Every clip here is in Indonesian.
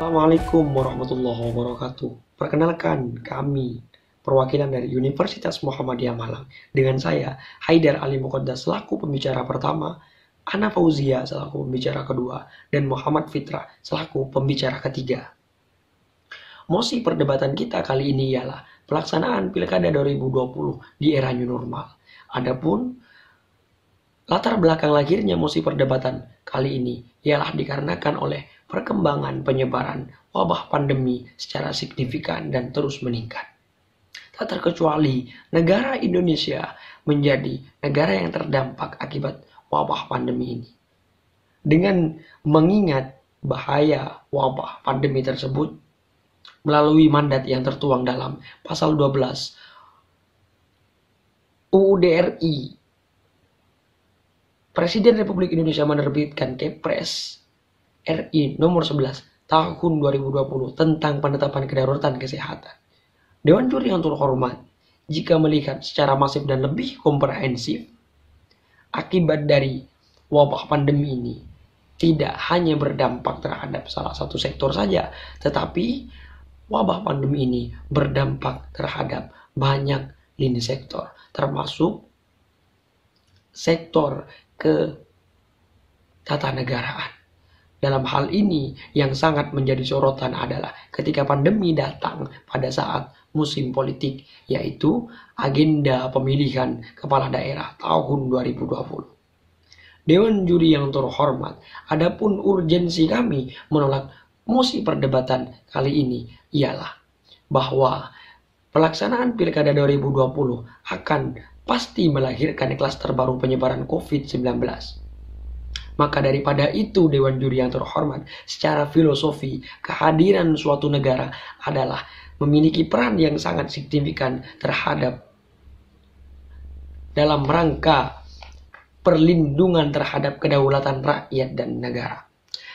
Assalamualaikum warahmatullahi wabarakatuh. Perkenalkan, kami perwakilan dari Universitas Muhammadiyah Malang. Dengan saya, Haidar Ali Muqaddas selaku pembicara pertama, Ana Fauzia selaku pembicara kedua, dan Muhammad Fitra selaku pembicara ketiga. Mosi perdebatan kita kali ini ialah pelaksanaan Pilkada 2020 di era new normal. Adapun latar belakang lahirnya mosi perdebatan kali ini ialah dikarenakan oleh perkembangan penyebaran wabah pandemi secara signifikan dan terus meningkat. Tak terkecuali negara Indonesia menjadi negara yang terdampak akibat wabah pandemi ini. Dengan mengingat bahaya wabah pandemi tersebut, melalui mandat yang tertuang dalam pasal 12 UUD RI, Presiden Republik Indonesia menerbitkan Kepres RI nomor 11 tahun 2020 tentang penetapan kedaruratan kesehatan. Dewan Juri yang terhormat, jika melihat secara masif dan lebih komprehensif, akibat dari wabah pandemi ini tidak hanya berdampak terhadap salah satu sektor saja, tetapi wabah pandemi ini berdampak terhadap banyak lini sektor, termasuk sektor ketatanegaraan. Dalam hal ini, yang sangat menjadi sorotan adalah ketika pandemi datang pada saat musim politik, yaitu agenda pemilihan kepala daerah tahun 2020. Dewan Juri yang terhormat, adapun urgensi kami menolak mosi perdebatan kali ini ialah bahwa pelaksanaan Pilkada 2020 akan pasti melahirkan klaster baru penyebaran COVID-19. Maka daripada itu, Dewan Juri yang terhormat, secara filosofi, kehadiran suatu negara adalah memiliki peran yang sangat signifikan terhadap dalam rangka perlindungan terhadap kedaulatan rakyat dan negara.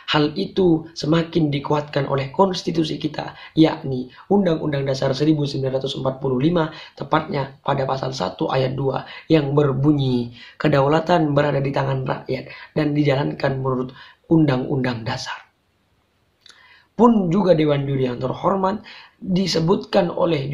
Hal itu semakin dikuatkan oleh konstitusi kita, yakni Undang-Undang Dasar 1945, tepatnya pada pasal 1 ayat 2, yang berbunyi, kedaulatan berada di tangan rakyat dan dijalankan menurut Undang-Undang Dasar. Pun juga Dewan Juri yang terhormat disebutkan oleh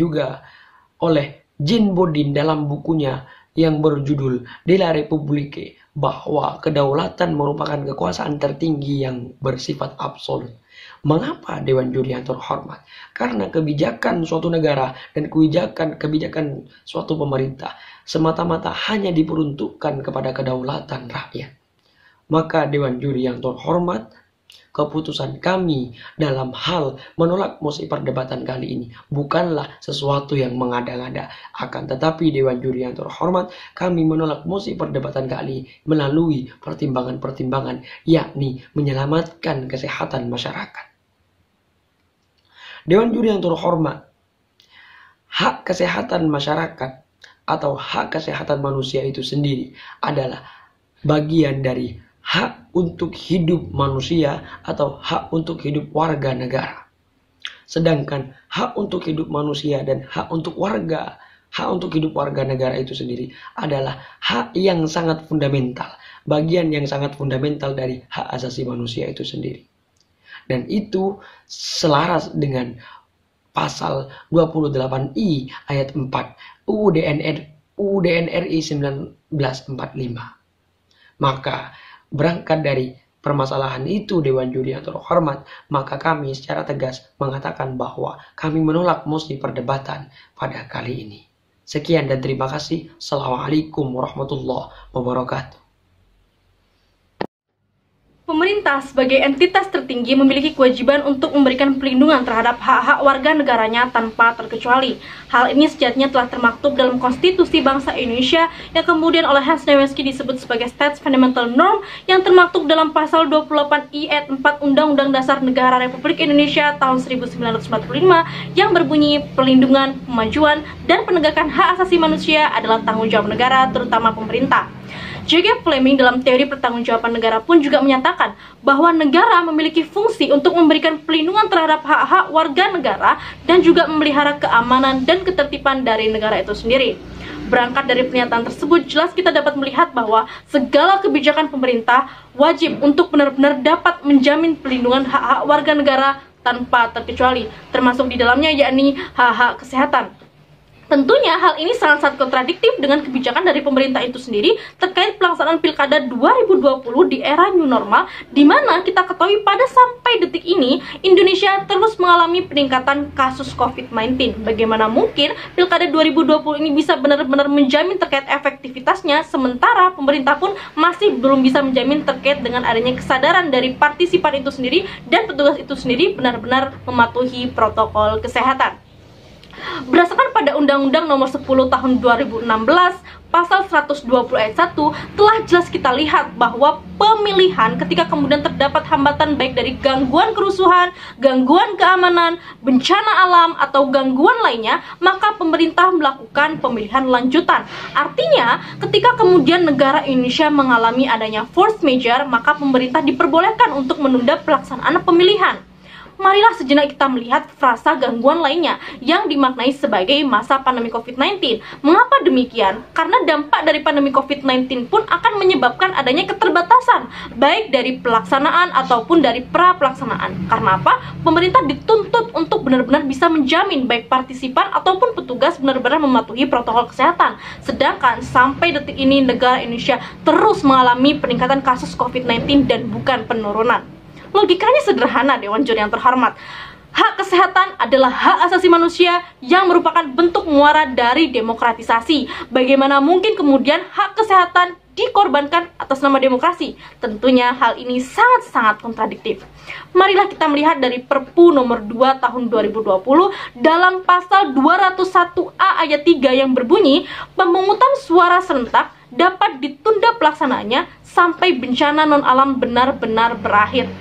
Jean Bodin dalam bukunya yang berjudul De la Republique, bahwa kedaulatan merupakan kekuasaan tertinggi yang bersifat absolut. Mengapa Dewan Juri yang terhormat? Karena kebijakan suatu negara dan kebijakan suatu pemerintah semata-mata hanya diperuntukkan kepada kedaulatan rakyat. Maka Dewan Juri yang terhormat, keputusan kami dalam hal menolak mosi perdebatan kali ini bukanlah sesuatu yang mengada-ngada. Akan tetapi Dewan Juri yang terhormat, kami menolak mosi perdebatan kali melalui pertimbangan-pertimbangan, yakni menyelamatkan kesehatan masyarakat. Dewan Juri yang terhormat, hak kesehatan masyarakat atau hak kesehatan manusia itu sendiri adalah bagian dari hak untuk hidup manusia atau hak untuk hidup warga negara. Sedangkan hak untuk hidup manusia dan hak untuk hidup warga negara itu sendiri adalah hak yang sangat fundamental, bagian yang sangat fundamental dari hak asasi manusia itu sendiri. Dan itu selaras dengan pasal 28I ayat 4 UUD RI 1945. Maka berangkat dari permasalahan itu, Dewan Juri yang terhormat, maka kami secara tegas mengatakan bahwa kami menolak mosi perdebatan pada kali ini. Sekian dan terima kasih. Assalamualaikum warahmatullahi wabarakatuh. Pemerintah sebagai entitas tertinggi memiliki kewajiban untuk memberikan perlindungan terhadap hak-hak warga negaranya tanpa terkecuali. Hal ini sejatinya telah termaktub dalam Konstitusi Bangsa Indonesia yang kemudian oleh Hans Nowinski disebut sebagai States Fundamental Norm yang termaktub dalam pasal 28I ayat 4 Undang-Undang Dasar Negara Republik Indonesia tahun 1945 yang berbunyi perlindungan, pemajuan, dan penegakan hak asasi manusia adalah tanggung jawab negara, terutama pemerintah. J.K. Fleming dalam teori pertanggungjawaban negara pun juga menyatakan bahwa negara memiliki fungsi untuk memberikan perlindungan terhadap hak-hak warga negara dan juga memelihara keamanan dan ketertiban dari negara itu sendiri. Berangkat dari pernyataan tersebut, jelas kita dapat melihat bahwa segala kebijakan pemerintah wajib untuk benar-benar dapat menjamin perlindungan hak-hak warga negara, tanpa terkecuali, termasuk di dalamnya yakni hak-hak kesehatan. Tentunya hal ini sangat-sangat kontradiktif dengan kebijakan dari pemerintah itu sendiri terkait pelaksanaan Pilkada 2020 di era new normal, di mana kita ketahui pada sampai detik ini Indonesia terus mengalami peningkatan kasus COVID-19. Bagaimana mungkin Pilkada 2020 ini bisa benar-benar menjamin terkait efektivitasnya, sementara pemerintah pun masih belum bisa menjamin terkait dengan adanya kesadaran dari partisipan itu sendiri dan petugas itu sendiri benar-benar mematuhi protokol kesehatan. Berdasarkan pada Undang-Undang Nomor 10 Tahun 2016, Pasal 120 ayat 1 telah jelas kita lihat bahwa pemilihan ketika kemudian terdapat hambatan baik dari gangguan kerusuhan, gangguan keamanan, bencana alam, atau gangguan lainnya, maka pemerintah melakukan pemilihan lanjutan. Artinya, ketika kemudian negara Indonesia mengalami adanya force majeure, maka pemerintah diperbolehkan untuk menunda pelaksanaan pemilihan. Marilah sejenak kita melihat frasa gangguan lainnya yang dimaknai sebagai masa pandemi COVID-19. Mengapa demikian? Karena dampak dari pandemi COVID-19 pun akan menyebabkan adanya keterbatasan, baik dari pelaksanaan ataupun dari pra-pelaksanaan. Karena apa? Pemerintah dituntut untuk benar-benar bisa menjamin baik partisipan ataupun petugas benar-benar mematuhi protokol kesehatan. Sedangkan sampai detik ini negara Indonesia terus mengalami peningkatan kasus COVID-19 dan bukan penurunan. Logikanya sederhana, Dewan Juri yang terhormat. Hak kesehatan adalah hak asasi manusia yang merupakan bentuk muara dari demokratisasi. Bagaimana mungkin kemudian hak kesehatan dikorbankan atas nama demokrasi? Tentunya hal ini sangat-sangat kontradiktif. Marilah kita melihat dari Perpu nomor 2 tahun 2020 dalam pasal 201A ayat 3 yang berbunyi, pemungutan suara serentak dapat ditunda pelaksanaannya sampai bencana non-alam benar-benar berakhir,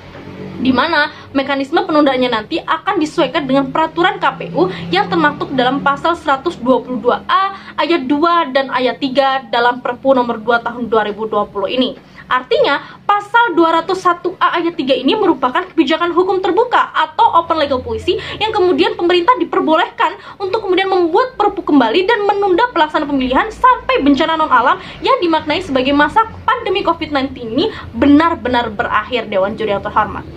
di mana mekanisme penundaannya nanti akan disesuaikan dengan peraturan KPU yang termaktub dalam pasal 122A ayat 2 dan ayat 3 dalam Perpu nomor 2 tahun 2020 ini. Artinya, pasal 201A ayat 3 ini merupakan kebijakan hukum terbuka atau open legal policy yang kemudian pemerintah diperbolehkan untuk kemudian membuat perpu kembali dan menunda pelaksanaan pemilihan sampai bencana non-alam yang dimaknai sebagai masa pandemi COVID-19 ini benar-benar berakhir, Dewan Juri yang terhormat.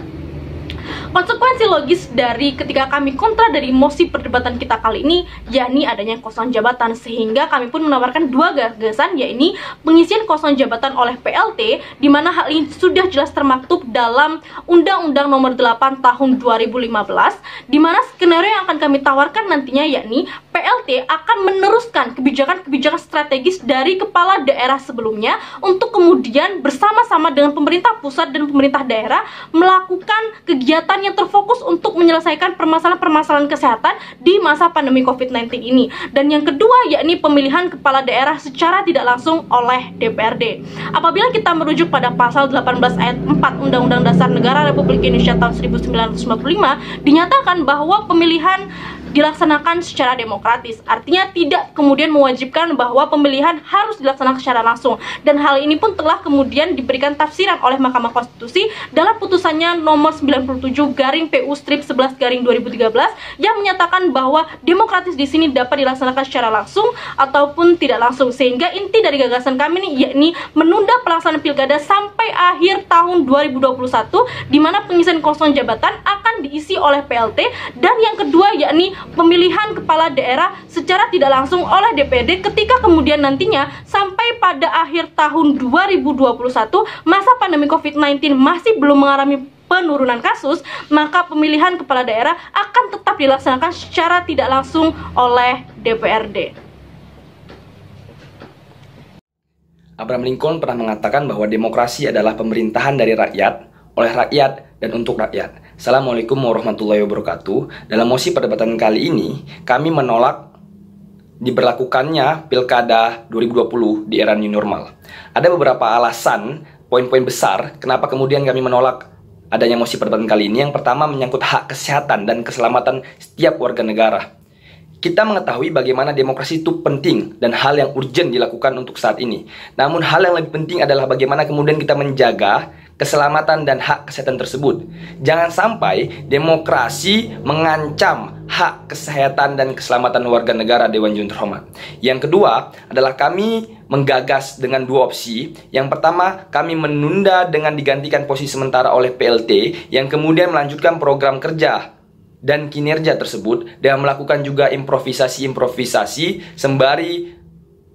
Konsekuensi logis dari ketika kami kontra dari mosi perdebatan kita kali ini, yakni adanya kosongan jabatan, sehingga kami pun menawarkan dua gagasan, yakni pengisian kosongan jabatan oleh PLT, di mana hal ini sudah jelas termaktub dalam Undang-Undang Nomor 8 Tahun 2015, di mana skenario yang akan kami tawarkan nantinya yakni PLT akan meneruskan kebijakan-kebijakan strategis dari kepala daerah sebelumnya untuk kemudian bersama-sama dengan pemerintah pusat dan pemerintah daerah melakukan kegiatan yang terfokus untuk menyelesaikan permasalahan-permasalahan kesehatan di masa pandemi COVID-19 ini. Dan yang kedua yakni pemilihan kepala daerah secara tidak langsung oleh DPRD. Apabila kita merujuk pada pasal 18 ayat 4 Undang-Undang Dasar Negara Republik Indonesia tahun 1945, dinyatakan bahwa pemilihan dilaksanakan secara demokratis. Artinya tidak kemudian mewajibkan bahwa pemilihan harus dilaksanakan secara langsung. Dan hal ini pun telah kemudian diberikan tafsiran oleh Mahkamah Konstitusi dalam putusannya nomor 97/PU/11/2013 yang menyatakan bahwa demokratis di sini dapat dilaksanakan secara langsung ataupun tidak langsung. Sehingga inti dari gagasan kami ini yakni menunda pelaksanaan pilkada sampai akhir tahun 2021, di mana pengisian kosong jabatan akan diisi oleh PLT, dan yang kedua yakni pemilihan kepala daerah secara tidak langsung oleh DPRD ketika kemudian nantinya sampai pada akhir tahun 2021 masa pandemi COVID-19 masih belum mengalami penurunan kasus, maka pemilihan kepala daerah akan tetap dilaksanakan secara tidak langsung oleh DPRD. Abraham Lincoln pernah mengatakan bahwa demokrasi adalah pemerintahan dari rakyat, oleh rakyat, dan untuk rakyat. Assalamualaikum warahmatullahi wabarakatuh. Dalam mosi perdebatan kali ini, kami menolak diberlakukannya Pilkada 2020 di era new normal. Ada beberapa alasan, poin-poin besar, kenapa kemudian kami menolak adanya mosi perdebatan kali ini. Yang pertama menyangkut hak kesehatan dan keselamatan setiap warga negara. Kita mengetahui bagaimana demokrasi itu penting dan hal yang urgent dilakukan untuk saat ini. Namun hal yang lebih penting adalah bagaimana kemudian kita menjaga keselamatan dan hak kesehatan tersebut. Jangan sampai demokrasi mengancam hak kesehatan dan keselamatan warga negara. Dewan Juri terhormat. Yang kedua adalah kami menggagas dengan dua opsi. Yang pertama, kami menunda dengan digantikan posisi sementara oleh PLT, yang kemudian melanjutkan program kerja dan kinerja tersebut dan melakukan juga improvisasi sembari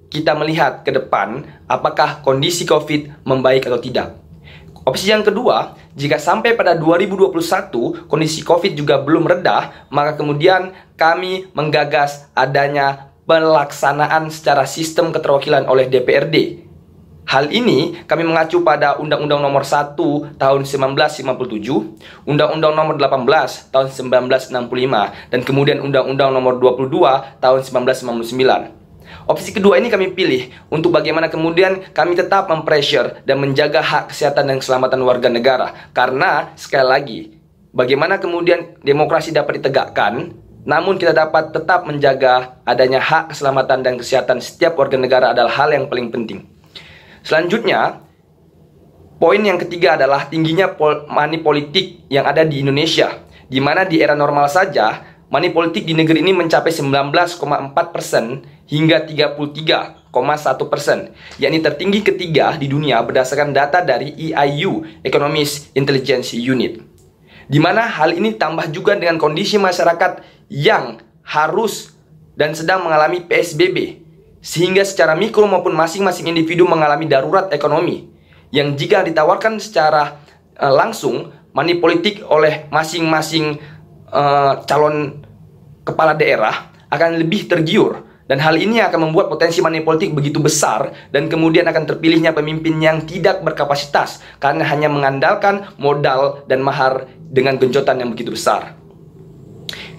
kita melihat ke depan apakah kondisi COVID membaik atau tidak. Opsi yang kedua, jika sampai pada 2021 kondisi COVID juga belum reda, maka kemudian kami menggagas adanya pelaksanaan secara sistem keterwakilan oleh DPRD. Hal ini kami mengacu pada Undang-Undang Nomor 1 Tahun 1957, Undang-Undang Nomor 18 Tahun 1965, dan kemudian Undang-Undang Nomor 22 Tahun 1999. Opsi kedua ini kami pilih untuk bagaimana kemudian kami tetap mempressure dan menjaga hak kesehatan dan keselamatan warga negara. Karena sekali lagi, bagaimana kemudian demokrasi dapat ditegakkan, namun kita dapat tetap menjaga adanya hak keselamatan dan kesehatan setiap warga negara adalah hal yang paling penting. Selanjutnya, poin yang ketiga adalah tingginya money politik yang ada di Indonesia, di mana di era normal saja money politik di negeri ini mencapai 19,4% hingga 33,1%, yakni tertinggi ketiga di dunia berdasarkan data dari EIU, Economist Intelligence Unit. Di mana hal ini tambah juga dengan kondisi masyarakat yang harus dan sedang mengalami PSBB, sehingga secara mikro maupun masing-masing individu mengalami darurat ekonomi, yang jika ditawarkan secara langsung money politik oleh masing-masing calon kepala daerah akan lebih tergiur, dan hal ini akan membuat potensi money politik begitu besar dan kemudian akan terpilihnya pemimpin yang tidak berkapasitas karena hanya mengandalkan modal dan mahar dengan genjotan yang begitu besar.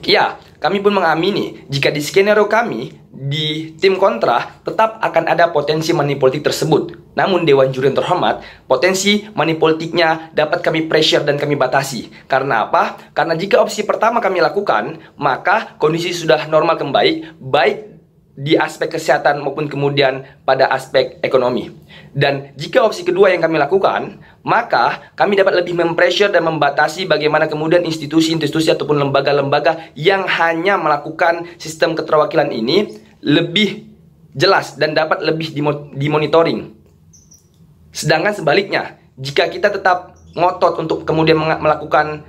Ya, kami pun mengamini jika di skenario kami di tim kontra tetap akan ada potensi money politik tersebut. Namun Dewan Juri yang terhormat, potensi money politiknya dapat kami pressure dan kami batasi. Karena apa? Karena jika opsi pertama kami lakukan, maka kondisi sudah normal kembali, baik di aspek kesehatan maupun kemudian pada aspek ekonomi. Dan jika opsi kedua yang kami lakukan, maka kami dapat lebih mempressure dan membatasi bagaimana kemudian institusi-institusi ataupun lembaga-lembaga yang hanya melakukan sistem keterwakilan ini lebih jelas dan dapat lebih dimonitoring. Sedangkan sebaliknya, jika kita tetap ngotot untuk kemudian melakukan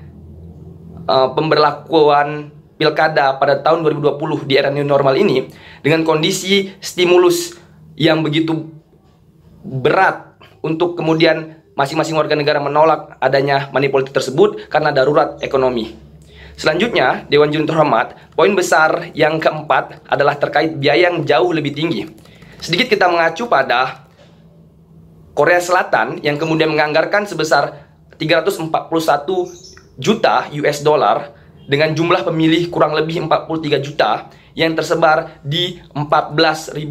pemberlakuan pilkada pada tahun 2020 di era new normal ini, dengan kondisi stimulus yang begitu berat untuk kemudian masing-masing warga negara menolak adanya money politik tersebut karena darurat ekonomi. Selanjutnya, Dewan Juri terhormat, poin besar yang keempat adalah terkait biaya yang jauh lebih tinggi. Sedikit kita mengacu pada Korea Selatan yang kemudian menganggarkan sebesar 341 juta US dollar dengan jumlah pemilih kurang lebih 43 juta yang tersebar di 14.330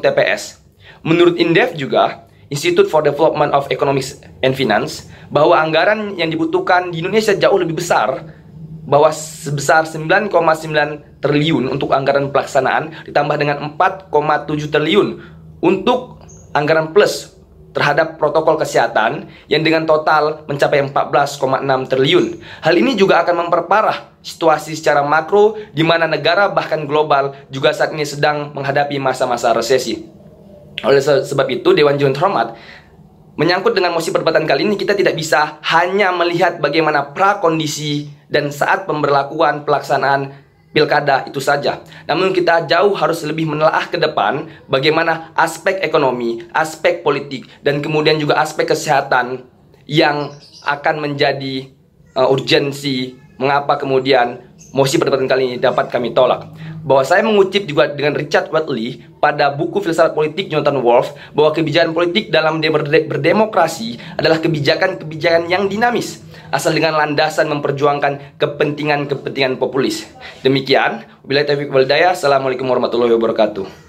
TPS. Menurut Indef juga, Institute for Development of Economics and Finance, bahwa anggaran yang dibutuhkan di Indonesia jauh lebih besar, bahwa sebesar 9,9 triliun untuk anggaran pelaksanaan ditambah dengan 4,7 triliun untuk anggaran plus terhadap protokol kesehatan yang dengan total mencapai 14,6 triliun. Hal ini juga akan memperparah situasi secara makro di mana negara bahkan global juga saat ini sedang menghadapi masa-masa resesi. Oleh sebab itu, Dewan Juri terhormat, menyangkut dengan mosi perdebatan kali ini, kita tidak bisa hanya melihat bagaimana prakondisi dan saat pemberlakuan pelaksanaan pilkada itu saja. Namun kita jauh harus lebih menelaah ke depan bagaimana aspek ekonomi, aspek politik, dan kemudian juga aspek kesehatan yang akan menjadi urgensi mengapa kemudian mosi perdebatan kali ini dapat kami tolak. Bahwa saya mengutip juga dengan Richard Whatley pada buku Filsafat Politik Jonathan Wolff, bahwa kebijakan politik dalam berdemokrasi adalah kebijakan-kebijakan yang dinamis, asal dengan landasan memperjuangkan kepentingan-kepentingan populis. Demikian, wabillahi taufiq wal hidayah. Assalamualaikum warahmatullahi wabarakatuh.